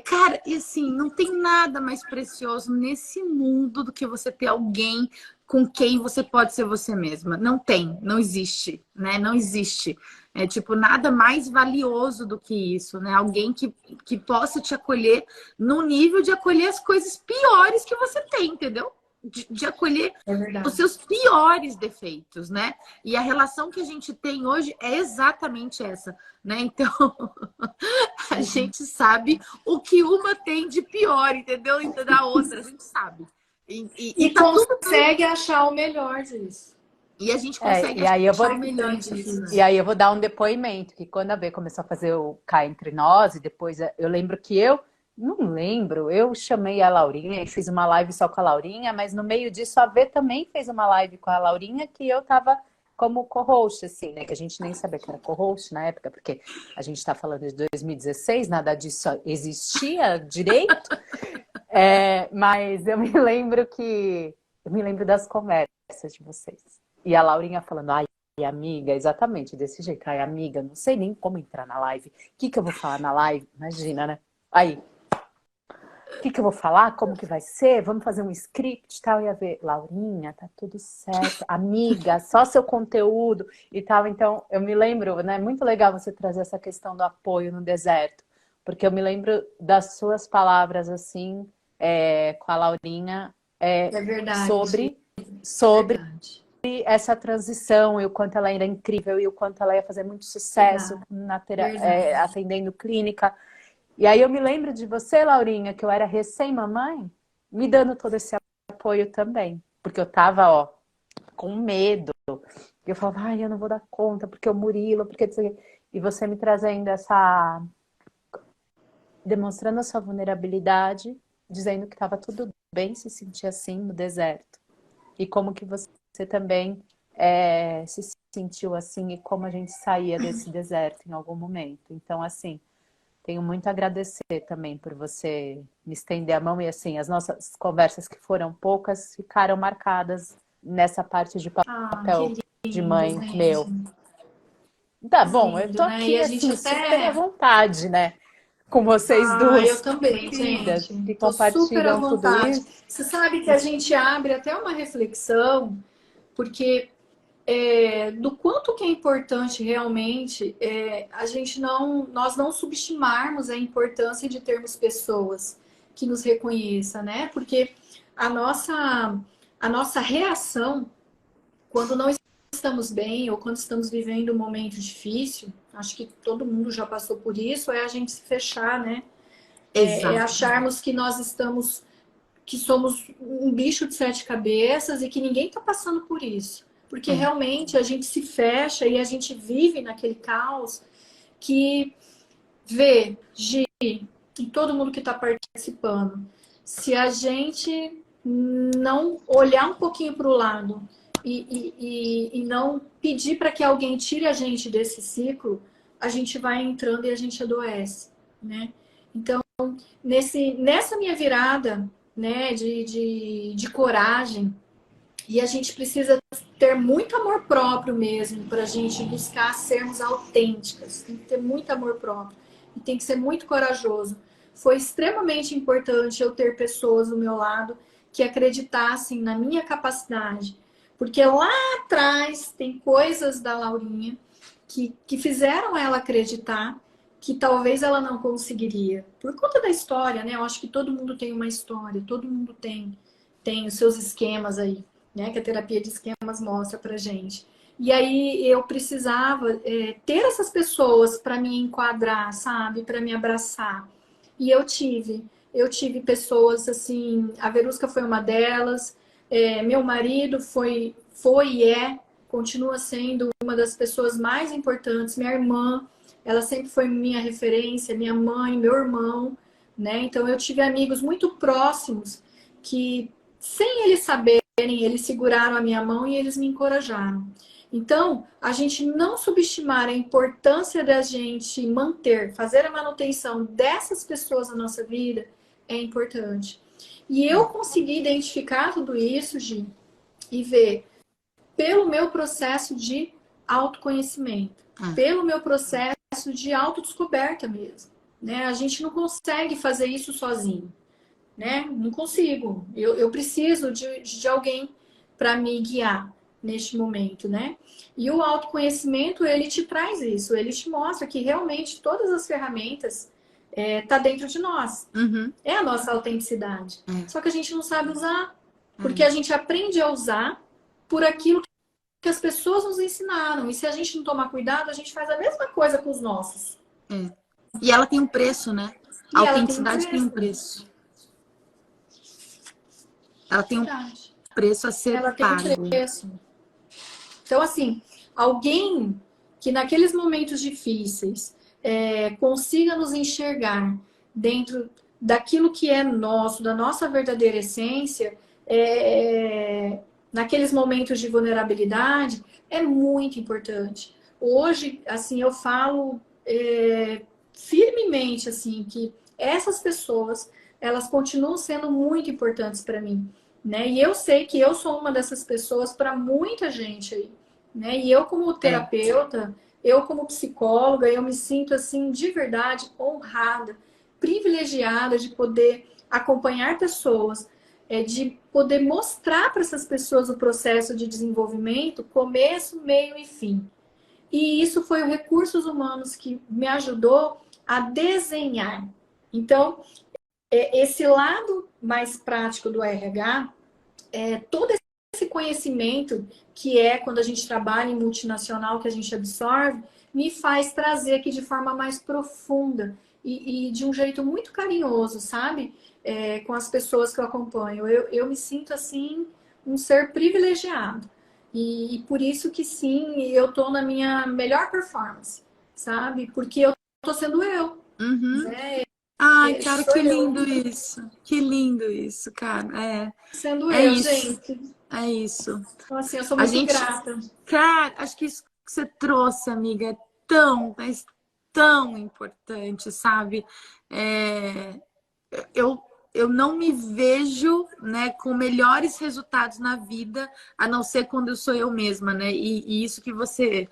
Cara, e assim, não tem nada mais precioso nesse mundo do que você ter alguém com quem você pode ser você mesma. Não tem, não existe, né? Não existe. É tipo, nada mais valioso do que isso, né? Alguém que possa te acolher no nível de acolher as coisas piores que você tem, entendeu? De acolher os seus piores defeitos, né? E a relação que a gente tem hoje é exatamente essa, né? Então, a gente sabe o que uma tem de pior, entendeu? Então, da outra, a gente sabe. E tá consegue achar o melhor disso. E a gente consegue e aí eu vou, achar o melhor disso. E aí eu vou dar um depoimento, que quando a B começou a fazer o Cá Entre Nós, e depois eu lembro que não lembro, eu chamei a Laurinha e fiz uma live só com a Laurinha, mas no meio disso a B também fez uma live com a Laurinha, que eu tava como co-host, assim, né? Que a gente nem sabia que era co-host na época, porque a gente tá falando de 2016, nada disso existia direito. Mas eu me lembro das conversas de vocês. E a Laurinha falando, ai, amiga, exatamente desse jeito. Ai, amiga, não sei nem como entrar na live. O que eu vou falar na live? Imagina, né? Aí, o que eu vou falar? Como que vai ser? Vamos fazer um script e tal. E a ver, Laurinha, tá tudo certo. Amiga, só seu conteúdo e tal. Então, eu me lembro, né? Muito legal você trazer essa questão do apoio no deserto. Porque eu me lembro das suas palavras, assim, com a Laurinha, verdade. sobre essa transição e o quanto ela era incrível e o quanto ela ia fazer muito sucesso atendendo clínica. E aí eu me lembro de você, Laurinha, que eu era recém-mamãe, me dando todo esse apoio também. Porque eu tava, com medo. E eu falava, ai, eu não vou dar conta, porque o Murilo, porque... E você me trazendo demonstrando a sua vulnerabilidade, dizendo que estava tudo bem se sentir assim no deserto. E como que você também se sentiu assim e como a gente saía desse deserto em algum momento. Então, assim, tenho muito a agradecer também por você me estender a mão e, assim, as nossas conversas que foram poucas ficaram marcadas nessa parte de papel de mãe meu. Tá bom, eu tô aqui, assim, super à vontade, né? Com vocês duas. Eu também, gente. Que tô super à compartilham tudo vontade. isso. Você sabe que a gente abre até uma reflexão, porque do quanto que é importante realmente nós não subestimarmos a importância de termos pessoas que nos reconheçam, né? Porque a nossa reação quando não estamos bem ou quando estamos vivendo um momento difícil, acho que todo mundo já passou por isso, é a gente se fechar, né? Acharmos que que somos um bicho de 7 cabeças e que ninguém está passando por isso. Porque realmente a gente se fecha e a gente vive naquele caos que vê, e todo mundo que está participando. Se a gente não olhar um pouquinho para o lado e não pedir para que alguém tire a gente desse ciclo, a gente vai entrando e a gente adoece, né? Então, nessa minha virada, né, de coragem, e a gente precisa ter muito amor próprio mesmo para a gente buscar sermos autênticas. Tem que ter muito amor próprio e tem que ser muito corajoso. Foi extremamente importante eu ter pessoas do meu lado que acreditassem na minha capacidade. Porque lá atrás tem coisas da Laurinha que fizeram ela acreditar que talvez ela não conseguiria. Por conta da história, né? Eu acho que todo mundo tem uma história, todo mundo tem os seus esquemas aí, né? Que a terapia de esquemas mostra pra gente. E aí eu precisava ter essas pessoas para me enquadrar, sabe? Para me abraçar. E eu tive pessoas assim, a Verusca foi uma delas, meu marido foi e continua sendo uma das pessoas mais importantes, minha irmã, ela sempre foi minha referência, minha mãe, meu irmão, né? Então eu tive amigos muito próximos que, sem eles saberem, eles seguraram a minha mão e eles me encorajaram. Então, a gente não subestimar a importância da gente fazer a manutenção dessas pessoas na nossa vida é importante. E eu consegui identificar tudo isso, Gi, e ver pelo meu processo de autoconhecimento, pelo meu processo de autodescoberta mesmo, né? A gente não consegue fazer isso sozinho, né? Não consigo. Eu preciso de alguém para me guiar neste momento, né? E o autoconhecimento, ele te traz isso, ele te mostra que realmente todas as ferramentas tá dentro de nós. Uhum. É a nossa autenticidade. Só que a gente não sabe usar, porque a gente aprende a usar por aquilo que as pessoas nos ensinaram. E se a gente não tomar cuidado, a gente faz a mesma coisa com os nossos. E ela tem um preço, né? A E autenticidade tem um preço. Ela tem um preço a ser pago. Tem um preço. Então, assim, alguém que naqueles momentos difíceis consiga nos enxergar dentro daquilo que é nosso, da nossa verdadeira essência, naqueles momentos de vulnerabilidade, é muito importante. Hoje, assim, eu falo firmemente, assim, que essas pessoas, elas continuam sendo muito importantes para mim, né? E eu sei que eu sou uma dessas pessoas para muita gente aí, né? E eu como terapeuta, eu como psicóloga, eu me sinto, assim, de verdade honrada, privilegiada de poder acompanhar pessoas, de poder mostrar para essas pessoas o processo de desenvolvimento, começo, meio e fim. E isso foi o Recursos Humanos que me ajudou a desenhar. Então, esse lado mais prático do RH, todo esse conhecimento que quando a gente trabalha em multinacional, que a gente absorve, me faz trazer aqui de forma mais profunda e de um jeito muito carinhoso, sabe? Com as pessoas que eu acompanho. Eu me sinto, assim, um ser privilegiado. E por isso que, sim, eu tô na minha melhor performance, sabe? Porque eu tô sendo eu. Uhum. Né? Ai, cara, que lindo isso. Que lindo isso, cara. Sendo eu, isso. gente. É isso. Então, assim, eu sou muito grata. Cara, acho que isso que você trouxe, amiga, é tão, mas tão importante, sabe? Eu não me vejo, né, com melhores resultados na vida, a não ser quando eu sou eu mesma, né? E isso que você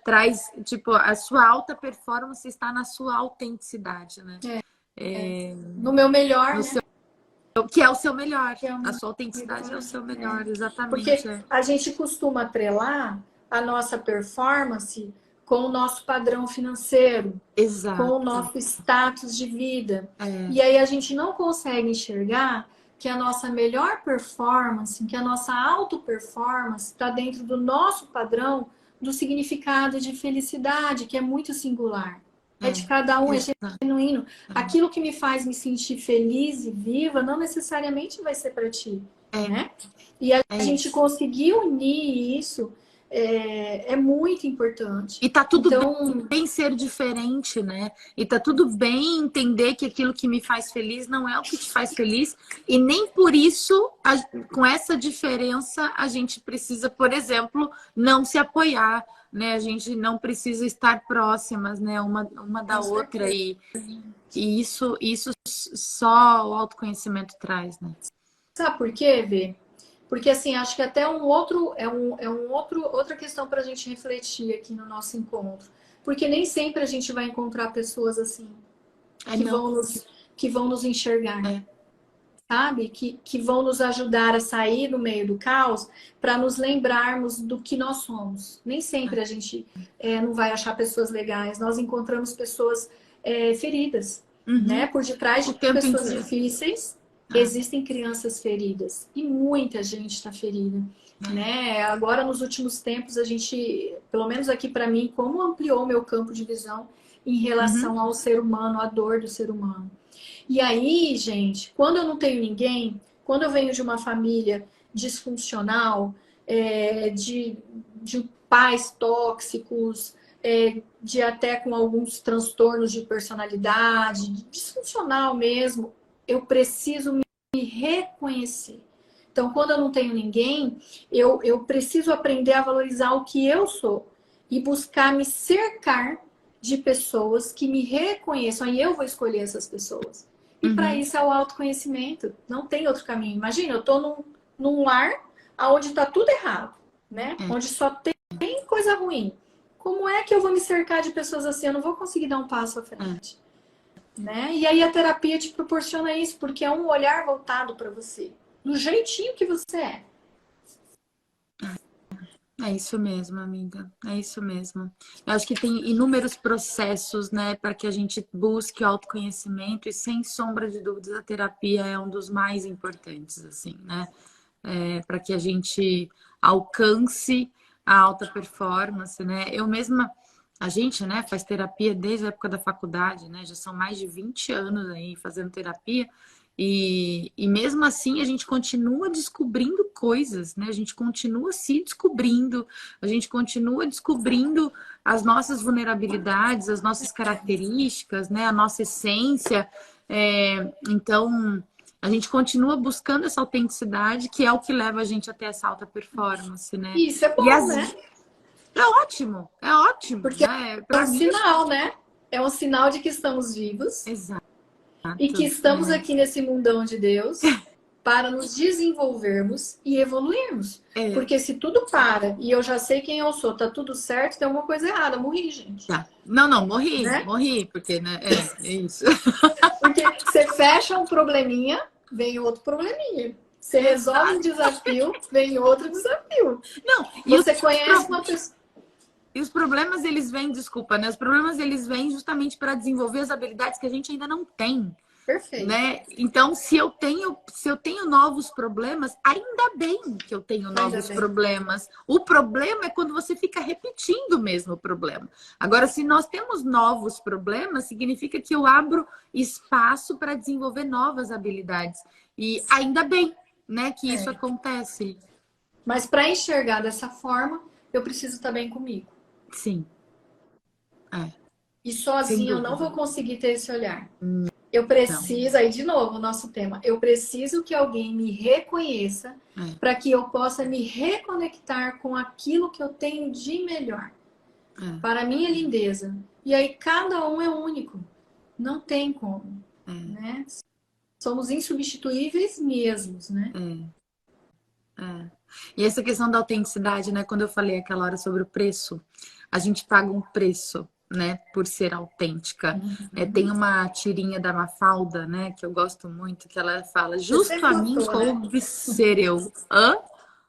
traz, tipo, a sua alta performance está na sua autenticidade, né? No meu melhor, né? Que é o seu melhor. A sua autenticidade é o seu melhor, exatamente. Porque a gente costuma atrelar a nossa performance com o nosso padrão financeiro, com o nosso status de vida. E aí a gente não consegue enxergar que a nossa melhor performance, que a nossa auto-performance está dentro do nosso padrão do significado de felicidade, que é muito singular. É de cada um, é genuíno. Aquilo que me faz me sentir feliz e viva não necessariamente vai ser para ti, né? E a gente conseguir unir isso é muito importante. E tá tudo bem ser diferente, né? E tá tudo bem entender que aquilo que me faz feliz não é o que te faz feliz. E nem por isso, com essa diferença, a gente precisa, por exemplo, não se apoiar, né? A gente não precisa estar próximas, né? Uma da outra. E isso só o autoconhecimento traz, né? Sabe por quê, Vê? Porque, assim, acho que até outra questão para a gente refletir aqui no nosso encontro. Porque nem sempre a gente vai encontrar pessoas assim, que vão nos enxergar, sabe? Que vão nos ajudar a sair do meio do caos para nos lembrarmos do que nós somos. Nem sempre a gente não vai achar pessoas legais. Nós encontramos pessoas feridas, né? Por detrás de pessoas difíceis. Existem crianças feridas e muita gente está ferida, né? Agora, nos últimos tempos, a gente, pelo menos aqui para mim, como ampliou meu campo de visão em relação ao ser humano, à dor do ser humano. E aí, gente, quando eu não tenho ninguém, quando eu venho de uma família disfuncional, de pais tóxicos, de até com alguns transtornos de personalidade, disfuncional mesmo, eu preciso me reconhecer. Então, quando eu não tenho ninguém, eu preciso aprender a valorizar o que eu sou e buscar me cercar de pessoas que me reconheçam. Aí eu vou escolher essas pessoas. E para isso é o autoconhecimento. Não tem outro caminho. Imagina, eu estou num lar onde está tudo errado, né? Onde só tem coisa ruim. Como é que eu vou me cercar de pessoas assim? Eu não vou conseguir dar um passo à frente. Né? E aí a terapia te proporciona isso, porque é um olhar voltado para você. Do jeitinho que você é. É isso mesmo, amiga. É isso mesmo. Eu acho que tem inúmeros processos, né, para que a gente busque autoconhecimento e, sem sombra de dúvidas, a terapia é um dos mais importantes, assim, né? Para que a gente alcance a alta performance, né? Eu mesma, a gente, né, faz terapia desde a época da faculdade, né? Já são mais de 20 anos aí fazendo terapia. E mesmo assim a gente continua descobrindo coisas, né? A gente continua se descobrindo, a gente continua descobrindo as nossas vulnerabilidades, as nossas características, né? A nossa essência. Então, a gente continua buscando essa autenticidade, que é o que leva a gente até essa alta performance, né? Isso é bom, né? É ótimo, porque né? é um Para mim, sinal, né? É um sinal de que estamos vivos. exato. E que estamos aqui nesse mundão de Deus para nos desenvolvermos e evoluirmos. Porque se tudo para e eu já sei quem eu sou, tá tudo certo, tem alguma coisa errada. Morri, gente. Tá. Não, morri, né? morri, porque, né? É isso. Porque você fecha um probleminha, vem outro probleminha. Você resolve um desafio, vem outro desafio. Não, você conhece uma pessoa. E os problemas, eles vêm, desculpa, né? Os problemas, eles vêm justamente para desenvolver as habilidades que a gente ainda não tem. Perfeito. Né? Então, se eu tenho novos problemas, ainda bem que eu tenho novos problemas. O problema é quando você fica repetindo o mesmo problema. Agora, se nós temos novos problemas, significa que eu abro espaço para desenvolver novas habilidades. E ainda bem, né, que isso acontece. Mas para enxergar dessa forma, eu preciso estar bem comigo. Sim. E sozinho eu não vou conseguir ter esse olhar. Eu preciso, aí de novo o nosso tema, eu preciso que alguém me reconheça para que eu possa me reconectar com aquilo que eu tenho de melhor. Para a minha lindeza. E aí cada um é único. Não tem como. Né? Somos insubstituíveis mesmos, né? E essa questão da autenticidade, né? Quando eu falei aquela hora sobre o preço, a gente paga um preço, né? Por ser autêntica. Tem uma tirinha da Mafalda, né? Que eu gosto muito, que ela fala: justo a mim coube ser eu. Hã?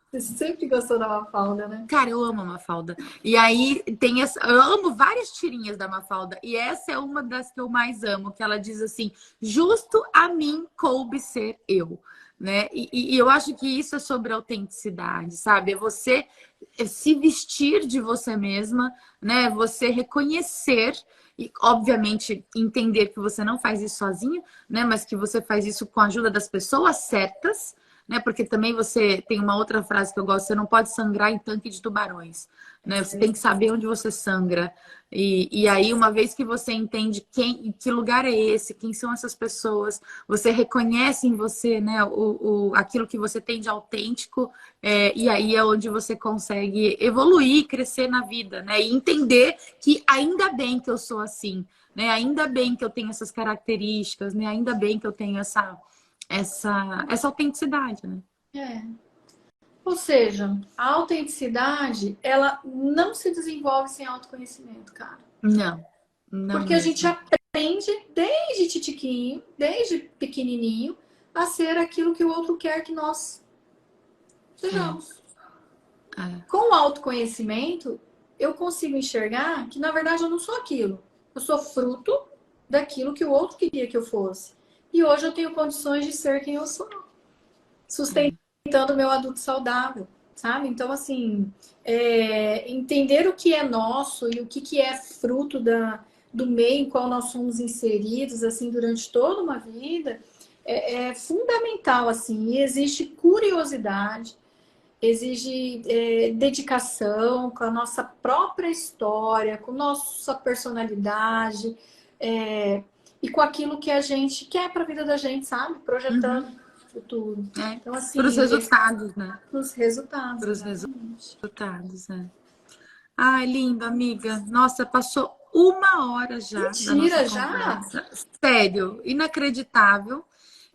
Você sempre gostou da Mafalda, né? Cara, eu amo a Mafalda. E aí tem essa. Eu amo várias tirinhas da Mafalda. E essa é uma das que eu mais amo, que ela diz assim: justo a mim coube ser eu. Né? E eu acho que isso é sobre autenticidade, sabe? É você se vestir de você mesma, né? Você reconhecer e, obviamente, entender que você não faz isso sozinho, né? Mas que você faz isso com a ajuda das pessoas certas, né? Porque também você tem uma outra frase que eu gosto: você não pode sangrar em tanque de tubarões, né? Você tem que saber onde você sangra. E aí, uma vem que você entende que lugar é esse, quem são essas pessoas, você reconhece em você, né, aquilo que você tem de autêntico, e aí é onde você consegue evoluir, crescer na vida, né? E entender que ainda bem que eu sou assim, né? Ainda bem que eu tenho essas características, né? Ainda bem que eu tenho essa autenticidade, né? Ou seja, a autenticidade, ela não se desenvolve sem autoconhecimento, cara. Não Porque mesmo. A gente aprende desde titiquinho, desde pequenininho, a ser aquilo que o outro quer que nós sejamos. Com o autoconhecimento, eu consigo enxergar que, na verdade, eu não sou aquilo. Eu sou fruto daquilo que o outro queria que eu fosse. E hoje eu tenho condições de ser quem eu sou. Sustentando o meu adulto saudável, sabe? Então, assim, entender o que é nosso e o que é fruto do meio em qual nós somos inseridos, assim, durante toda uma vida, é fundamental, assim. E existe curiosidade, exige dedicação com a nossa própria história, com nossa personalidade, e com aquilo que a gente quer para a vida da gente, sabe? Projetando o futuro. Então, assim, para os resultados, né? Para os resultados. Para os resultados, né? Ai, lindo, amiga. Nossa, passou 1 hora já. Mentira, já? Sério, inacreditável.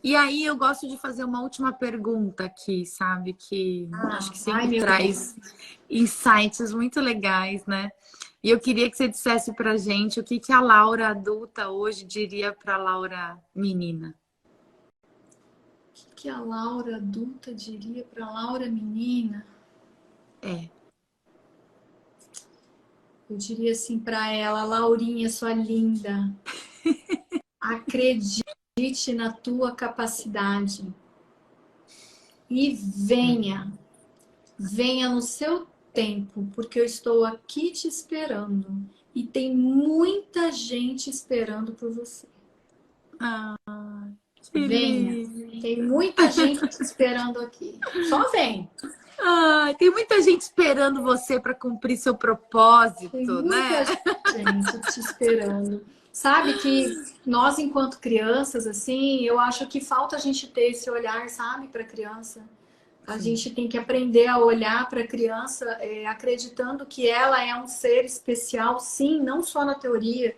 E aí eu gosto de fazer uma última pergunta aqui, sabe? Que acho que sempre traz insights muito legais, né? E eu queria que você dissesse pra gente o que a Laura adulta hoje diria pra Laura menina. O que a Laura adulta diria pra Laura menina? Eu diria assim pra ela: Laurinha, sua linda, acredite na tua capacidade e venha no seu tempo, porque eu estou aqui te esperando e tem muita gente esperando por você. Venha, tem muita gente te esperando aqui. Só vem. Tem muita gente esperando você para cumprir seu propósito, tem muita gente te esperando. Sabe que nós, enquanto crianças, assim, eu acho que falta a gente ter esse olhar, sabe, para a criança. A gente tem que aprender a olhar para a criança acreditando que ela é um ser especial, sim, não só na teoria,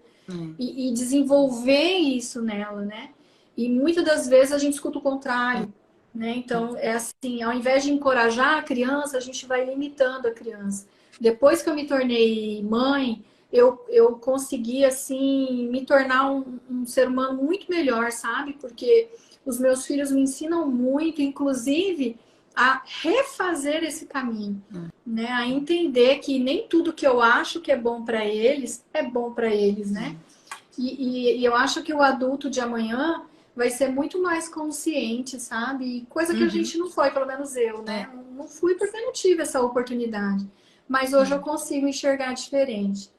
e desenvolver isso nela, né? E muitas das vezes a gente escuta o contrário, né? Então, é assim, ao invés de encorajar a criança, a gente vai limitando a criança. Depois que eu me tornei mãe, eu consegui, assim, me tornar um ser humano muito melhor, sabe? Porque os meus filhos me ensinam muito, inclusive a refazer esse caminho, né? A entender que nem tudo que eu acho que é bom para eles, né? E eu acho que o adulto de amanhã vai ser muito mais consciente, sabe? Coisa que a gente não foi, pelo menos eu, né? Não fui porque não tive essa oportunidade. Mas hoje eu consigo enxergar diferente.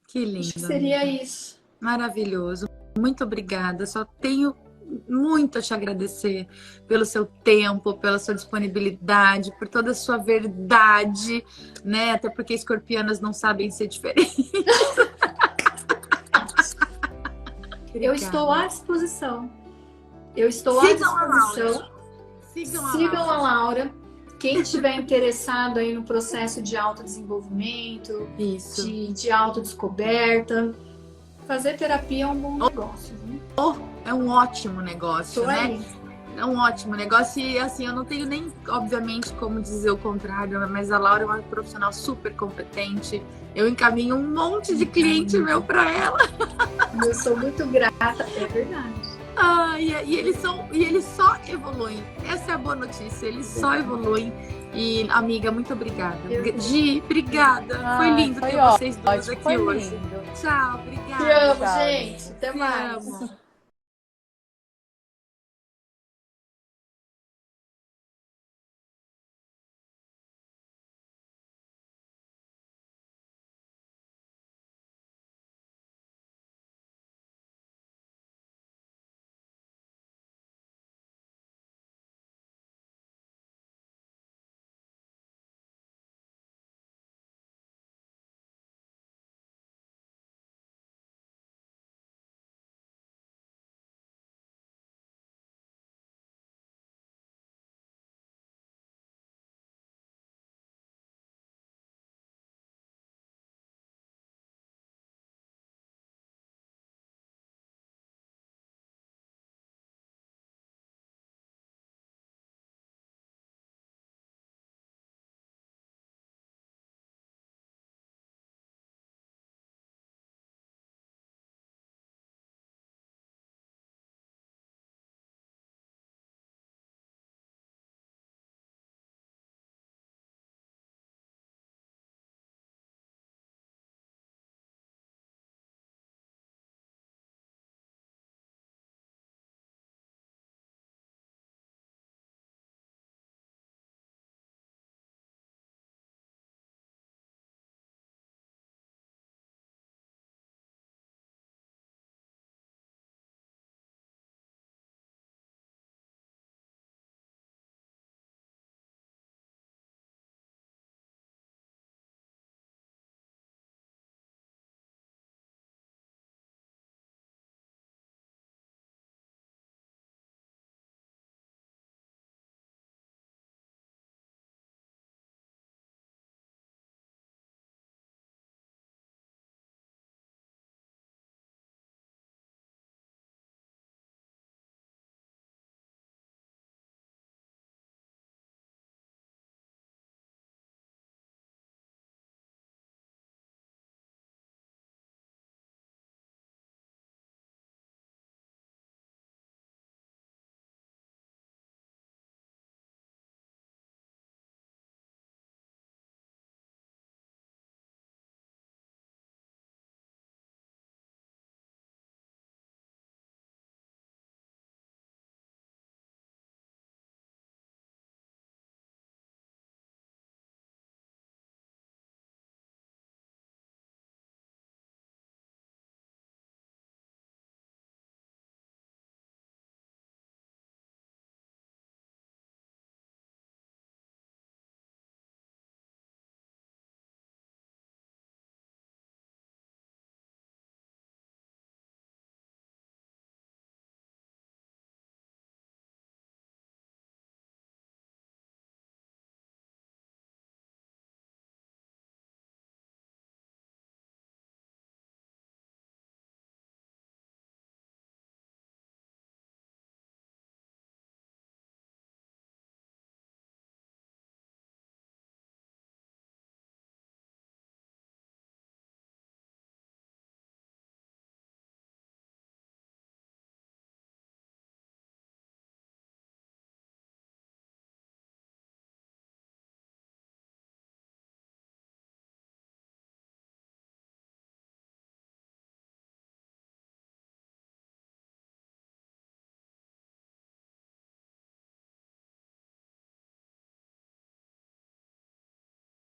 Que lindo. Acho que seria isso. Maravilhoso. Muito obrigada. Só tenho muito a te agradecer pelo seu tempo, pela sua disponibilidade, por toda a sua verdade, né? Até porque escorpianas não sabem ser diferentes. Eu estou à disposição. Sigam a Laura. Quem estiver interessado aí no processo de autodesenvolvimento, de autodescoberta, fazer terapia é um bom negócio, né? É um ótimo negócio, né? Aí. É um ótimo negócio e, assim, eu não tenho nem, obviamente, como dizer o contrário, mas a Laura é uma profissional super competente. Eu encaminho um monte de cliente meu para ela. Eu sou muito grata, é verdade. E eles só evoluem. Essa é a boa notícia, eles só evoluem. E, amiga, muito obrigada. Gi, obrigada. Foi lindo ter vocês duas aqui hoje. Lindo. Tchau, obrigada. Te amo, gente. Até mais.